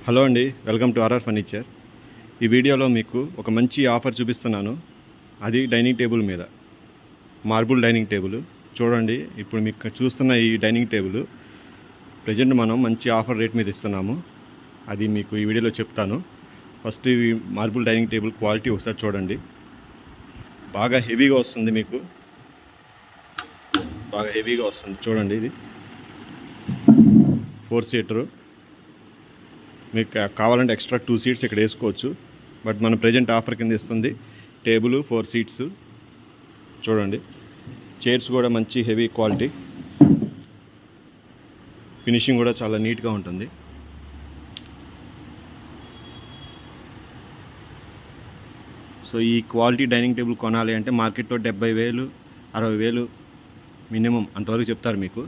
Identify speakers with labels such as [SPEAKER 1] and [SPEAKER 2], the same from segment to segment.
[SPEAKER 1] Hello అండి, welcome to RR furniture. ఈ వీడియోలో మీకు ఒక మంచి ఆఫర్ చూపిస్తున్నాను. అది డైనింగ్ టేబుల్ మీద, మార్బుల్ డైనింగ్ టేబుల్. చూడండి, ఇప్పుడు మీకు చూస్తున్న ఈ డైనింగ్ టేబుల్ ప్రజెంట్ మనం మంచి ఆఫర్ రేట్ మీద ఇస్తున్నాము. అది మీకు ఈ వీడియోలో చెప్తాను. ఫస్ట్ ఈ మార్బుల్ డైనింగ్ టేబుల్ క్వాలిటీ ఒకసారి చూడండి. బాగా హెవీగా వస్తుంది, మీకు బాగా హెవీగా వస్తుంది. చూడండి, ఇది 4 సీటరు. మీకు కావాలంటే ఎక్స్ట్రా 2 సీట్స్ ఇక్కడ వేసుకోవచ్చు. బట్ మన ప్రజెంట్ ఆఫర్ కింద ఇస్తుంది టేబుల్ 4 సీట్స్. చూడండి, చైర్స్ కూడా మంచి హెవీ క్వాలిటీ, ఫినిషింగ్ కూడా చాలా నీట్గా ఉంటుంది. సో ఈ క్వాలిటీ డైనింగ్ టేబుల్ కొనాలి అంటే మార్కెట్లో 70,000 60,000 మినిమం అంతవరకు చెప్తారు మీకు.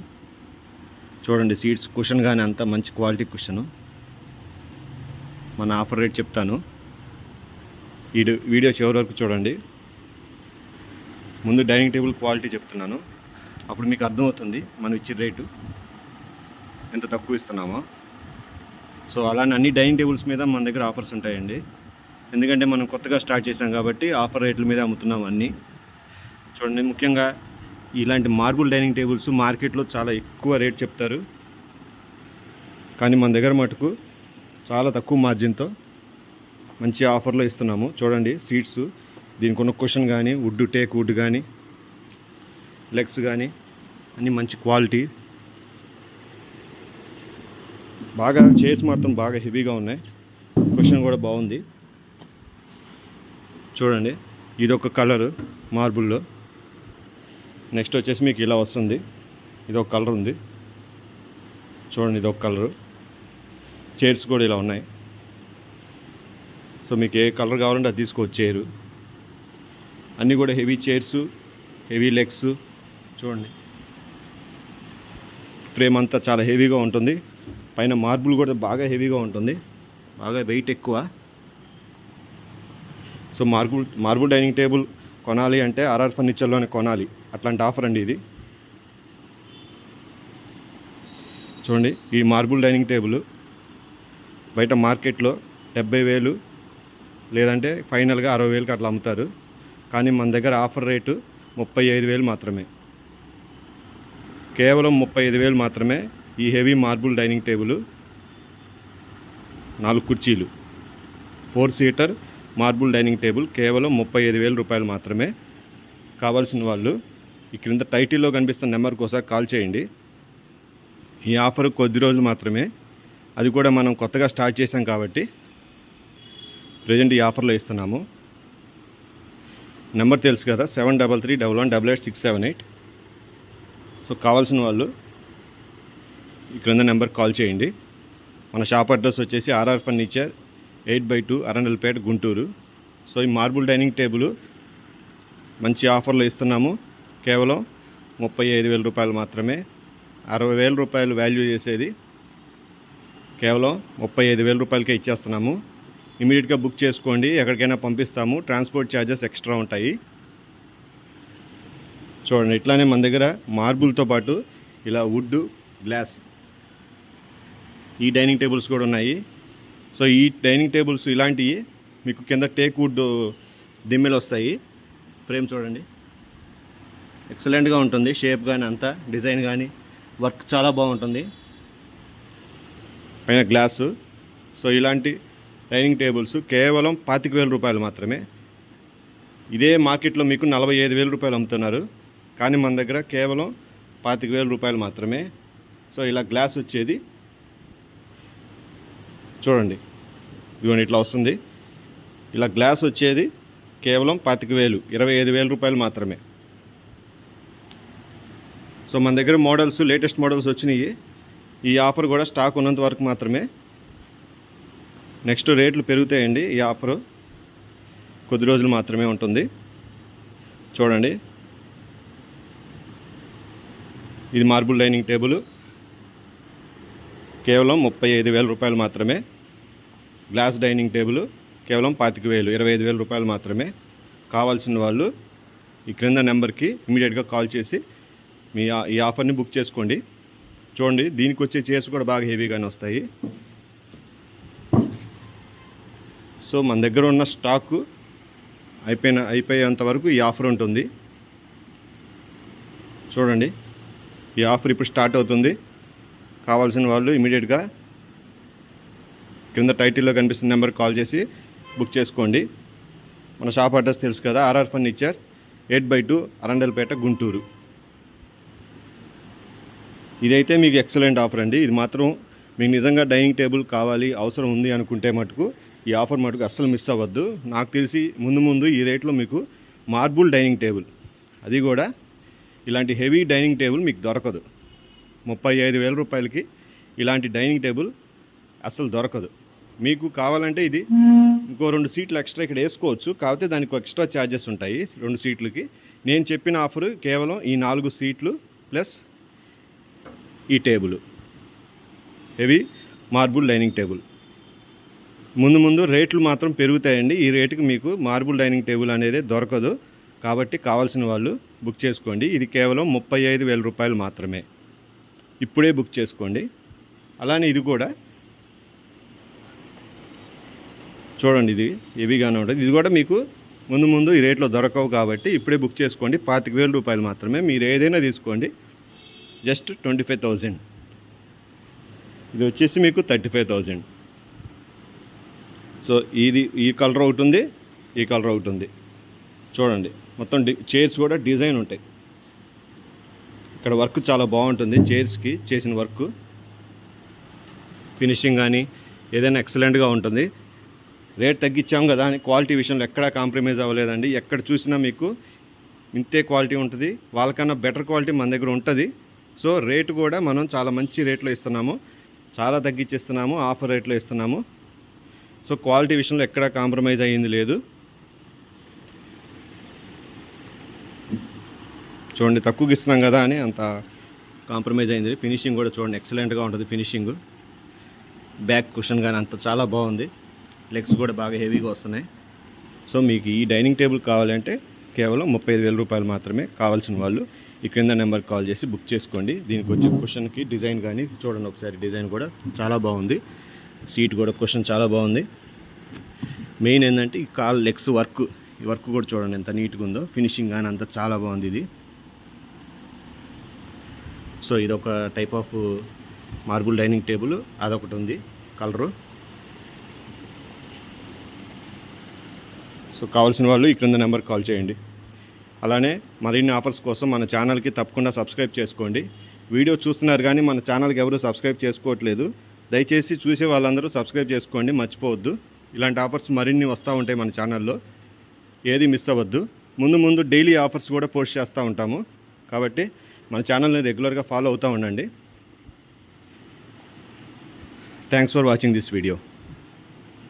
[SPEAKER 1] చూడండి, సీట్స్ కుషన్ కానీ అంత మంచి క్వాలిటీ కుషను. మన ఆఫర్ రేట్ చెప్తాను, ఈ వీడియో చివరి వరకు చూడండి. ముందు డైనింగ్ టేబుల్ క్వాలిటీ చెప్తున్నాను, అప్పుడు మీకు అర్థమవుతుంది మనం ఇచ్చే రేటు ఎంత తక్కువ ఇస్తున్నామో. సో అలానే అన్ని డైనింగ్ టేబుల్స్ మీద మన దగ్గర ఆఫర్స్ ఉంటాయండి. ఎందుకంటే మనం కొత్తగా స్టార్ట్ చేసాం కాబట్టి ఆఫర్ రేట్ల మీద అమ్ముతున్నాం అన్నీ. చూడండి, ముఖ్యంగా ఇలాంటి మార్బుల్ డైనింగ్ టేబుల్స్ మార్కెట్లో చాలా ఎక్కువ రేట్ చెప్తారు, కానీ మన దగ్గర మటుకు చాలా తక్కువ మార్జిన్తో మంచి ఆఫర్లో ఇస్తున్నాము. చూడండి, సీట్స్, దీనికి ఉన్న కుషన్ కానీ టేక్ వుడ్ కానీ లెగ్స్ కానీ అన్నీ మంచి క్వాలిటీ. బాగా చైర్స్ మాత్రం బాగా హెవీగా ఉన్నాయి, కుషన్ కూడా బాగుంది. చూడండి, ఇదొక కలరు మార్బుల్లో. నెక్స్ట్ వచ్చేసి మీకు ఇలా వస్తుంది, ఇదొక కలర్ ఉంది. చూడండి, ఇదొక కలరు. చైర్స్ కూడా ఇలా ఉన్నాయి. సో మీకు ఏ కలర్ కావాలంటే అది తీసుకోవచ్చు. చైరు అన్నీ కూడా హెవీ చైర్స్, హెవీ లెగ్స్. చూడండి, ఫ్రేమ్ అంతా చాలా హెవీగా ఉంటుంది. పైన మార్బుల్ కూడా బాగా హెవీగా ఉంటుంది, బాగా వెయిట్ ఎక్కువ. సో మార్బుల్ డైనింగ్ టేబుల్ కొనాలి అంటే ఆర్ఆర్ ఫర్నిచర్లోనే కొనాలి, అట్లాంటి ఆఫర్ అండి ఇది. చూడండి, ఈ మార్బుల్ డైనింగ్ టేబుల్ బయట మార్కెట్లో 70,000 లేదంటే ఫైనల్గా 60,000కి అట్లా అమ్ముతారు. కానీ మన దగ్గర ఆఫర్ రేటు 35,000 మాత్రమే, కేవలం 35,000 మాత్రమే. ఈ హెవీ మార్బుల్ డైనింగ్ టేబుల్ 4 కుర్చీలు 4 సీటర్ మార్బుల్ డైనింగ్ టేబుల్ కేవలం 35,000 రూపాయలు మాత్రమే. కావాల్సిన వాళ్ళు ఈ క్రింద టైటిల్లో కనిపిస్తున్న నెంబర్కి ఒకసారి కాల్ చేయండి. ఈ ఆఫర్ కొద్ది రోజులు మాత్రమే, అది కూడా మనం కొత్తగా స్టార్ట్ చేసాం కాబట్టి ప్రజెంట్ ఈ ఆఫర్లో ఇస్తున్నాము. నెంబర్ తెలుసు కదా, 7331188678. సో కావాల్సిన వాళ్ళు ఈ క్రింద నెంబర్కి కాల్ చేయండి. మన షాప్ అడ్రస్ వచ్చేసి RR furniture 8/2 Arundelpet, Guntur. So ఈ మార్బుల్ డైనింగ్ టేబుల్ మంచి ఆఫర్లో ఇస్తున్నాము, కేవలం 35,000 రూపాయలు మాత్రమే. 60,000 రూపాయలు వాల్యూ చేసేది కేవలం 35,000 రూపాయలకే ఇచ్చేస్తున్నాము. ఇమీడియట్గా బుక్ చేసుకోండి, ఎక్కడికైనా పంపిస్తాము. ట్రాన్స్పోర్ట్ ఛార్జెస్ ఎక్స్ట్రా ఉంటాయి. చూడండి, ఇట్లానే మన దగ్గర మార్బుల్తో పాటు ఇలా వుడ్, గ్లాస్ ఈ డైనింగ్ టేబుల్స్ కూడా ఉన్నాయి. సో ఈ డైనింగ్ టేబుల్స్ ఇలాంటివి మీకు కింద టేక్ వుడ్ దిమ్మెలు వస్తాయి. ఫ్రేమ్ చూడండి, ఎక్సలెంట్గా ఉంటుంది. షేప్ కానీ అంతా డిజైన్ కానీ వర్క్ చాలా బాగుంటుంది. పైన గ్లాసు. సో ఇలాంటి డైనింగ్ టేబుల్స్ కేవలం 25,000 రూపాయలు మాత్రమే. ఇదే మార్కెట్లో మీకు 45,000 రూపాయలు అమ్ముతున్నారు, కానీ మన దగ్గర కేవలం 25,000 రూపాయలు మాత్రమే. సో ఇలా గ్లాస్ వచ్చేది చూడండి, ఇదిగోండి ఇట్లా వస్తుంది. ఇలా గ్లాస్ వచ్చేది కేవలం 25,000, 25,000 రూపాయలు మాత్రమే. సో మన దగ్గర మోడల్స్, లేటెస్ట్ మోడల్స్ వచ్చినాయి. ఈ ఆఫర్ కూడా స్టాక్ ఉన్నంత వరకు మాత్రమే. నెక్స్ట్ రేట్లు పెరుగుతాయండి. ఈ ఆఫర్ కొద్ది రోజులు మాత్రమే ఉంటుంది. చూడండి, ఇది మార్బుల్ డైనింగ్ టేబుల్ కేవలం 35,000 రూపాయలు మాత్రమే. గ్లాస్ డైనింగ్ టేబుల్ కేవలం 25,000, 25,000 రూపాయలు మాత్రమే. కావాల్సిన వాళ్ళు ఈ క్రింద నెంబర్కి ఇమీడియట్గా కాల్ చేసి ఈ ఆఫర్ని బుక్ చేసుకోండి. చూడండి, దీనికి వచ్చే చైర్స్ కూడా బాగా హెవీగానే వస్తాయి. సో మన దగ్గర ఉన్న స్టాకు అయిపోయేంత వరకు ఈ ఆఫర్ ఉంటుంది. చూడండి, ఈ ఆఫర్ ఇప్పుడు స్టార్ట్ అవుతుంది. కావాల్సిన వాళ్ళు ఇమీడియట్గా కింద టైటిల్లో కనిపిస్తున్న నెంబర్కి కాల్ చేసి బుక్ చేసుకోండి. మన షాప్ అడ్రస్ తెలుసు కదా, ఆర్ఆర్ ఫర్నిచర్ 8/2 అరండల్పేట, గుంటూరు. ఇదైతే మీకు ఎక్సలెంట్ ఆఫర్ అండి. ఇది మాత్రం మీకు నిజంగా డైనింగ్ టేబుల్ కావాలి, అవసరం ఉంది అనుకుంటే మటుకు ఈ ఆఫర్ మటుకు అస్సలు మిస్ అవ్వద్దు. నాకు తెలిసి ముందు ఈ రేట్లో మీకు మార్బుల్ డైనింగ్ టేబుల్, అది కూడా ఇలాంటి హెవీ డైనింగ్ టేబుల్ మీకు దొరకదు. 35,000 రూపాయలకి ఇలాంటి డైనింగ్ టేబుల్ అస్సలు దొరకదు. మీకు కావాలంటే ఇది ఇంకో 2 సీట్లు ఎక్స్ట్రా ఇక్కడ వేసుకోవచ్చు, కాకపోతే దానికి ఎక్స్ట్రా ఛార్జెస్ ఉంటాయి 2 సీట్లకి. నేను చెప్పిన ఆఫర్ కేవలం ఈ 4 సీట్లు ప్లస్ ఈ table, heavy marble dining table. ముందు రేట్లు మాత్రం పెరుగుతాయండి. ఈ రేటుకి మీకు మార్బుల్ డైనింగ్ టేబుల్ అనేది దొరకదు. కాబట్టి కావాల్సిన వాళ్ళు బుక్ చేసుకోండి. ఇది కేవలం 35,000 రూపాయలు మాత్రమే. ఇప్పుడే బుక్ చేసుకోండి. అలానే ఇది కూడా చూడండి, ఇది హెవీగానే ఉంటుంది. ఇది కూడా మీకు ముందు ఈ రేట్లో దొరకవు కాబట్టి ఇప్పుడే బుక్ చేసుకోండి. 25,000 రూపాయలు మాత్రమే. మీరు ఏదైనా తీసుకోండి, జస్ట్ 25,000. ఇది వచ్చేసి మీకు 35,000. సో ఈ కలర్ ఒకటి ఉంది, ఈ కలర్ ఒకటి ఉంది. చూడండి, మొత్తం చైర్స్ కూడా డిజైన్ ఉంటాయి. ఇక్కడ వర్క్ చాలా బాగుంటుంది. చైర్స్కి చేసిన వర్క్ ఫినిషింగ్ కానీ ఏదైనా ఎక్సలెంట్గా ఉంటుంది. రేట్ తగ్గించాం కదా అని క్వాలిటీ విషయంలో ఎక్కడా కాంప్రమైజ్ అవ్వలేదండి. ఎక్కడ చూసినా మీకు ఇంతే క్వాలిటీ ఉంటుంది. వాళ్ళకన్నా బెటర్ క్వాలిటీ మన దగ్గర ఉంటుంది. సో రేటు కూడా మనం చాలా మంచి రేట్లో ఇస్తున్నాము, చాలా తగ్గించిస్తున్నాము, ఆఫర్ రేట్లో ఇస్తున్నాము. సో క్వాలిటీ విషయంలో ఎక్కడా కాంప్రమైజ్ అయ్యింది లేదు. చూడండి, తక్కువకి ఇస్తున్నాం కదా అని అంత కాంప్రమైజ్ అయింది. ఫినిషింగ్ కూడా చూడండి, ఎక్సలెంట్గా ఉంటుంది ఫినిషింగ్. బ్యాక్ కుషన్ కానీ అంత చాలా బాగుంది. లెగ్స్ కూడా బాగా హెవీగా వస్తున్నాయి. సో మీకు ఈ డైనింగ్ టేబుల్ కావాలంటే కేవలం 35,000 రూపాయలు మాత్రమే. కావాల్సిన వాళ్ళు ఈ క్రింద నెంబర్కి కాల్ చేసి బుక్ చేసుకోండి. దీనికి వచ్చే కుషన్కి డిజైన్ కానీ చూడండి ఒకసారి, డిజైన్ కూడా చాలా బాగుంది. సీట్ కూడా కుషన్ చాలా బాగుంది. మెయిన్ ఏంటంటే ఈ కాల్ లెగ్స్ ఈ వర్క్ కూడా చూడండి ఎంత నీట్గా ఉందో. ఫినిషింగ్ కానీ అంతా చాలా బాగుంది ఇది. సో ఇదొక type of marble dining table, అదొకటి ఉంది కలరు. సో కావాల్సిన వాళ్ళు ఈ క్రింద నెంబర్కి కాల్ చేయండి. అలానే మరిన్ని ఆఫర్స్ కోసం మన ఛానల్కి తప్పకుండా సబ్స్క్రైబ్ చేసుకోండి. వీడియో చూస్తున్నారు కానీ మన ఛానల్కి ఎవరు సబ్స్క్రైబ్ చేసుకోవట్లేదు. దయచేసి చూసే వాళ్ళందరూ సబ్స్క్రైబ్ చేసుకోండి, మర్చిపోవద్దు. ఇలాంటి ఆఫర్స్ మరిన్ని వస్తూ ఉంటాయి మన ఛానల్లో, ఏది మిస్ అవ్వద్దు. ముందు డైలీ ఆఫర్స్ కూడా పోస్ట్ చేస్తూ ఉంటాము. కాబట్టి మన ఛానల్ని రెగ్యులర్గా ఫాలో అవుతూ ఉండండి. Thanks for watching this video.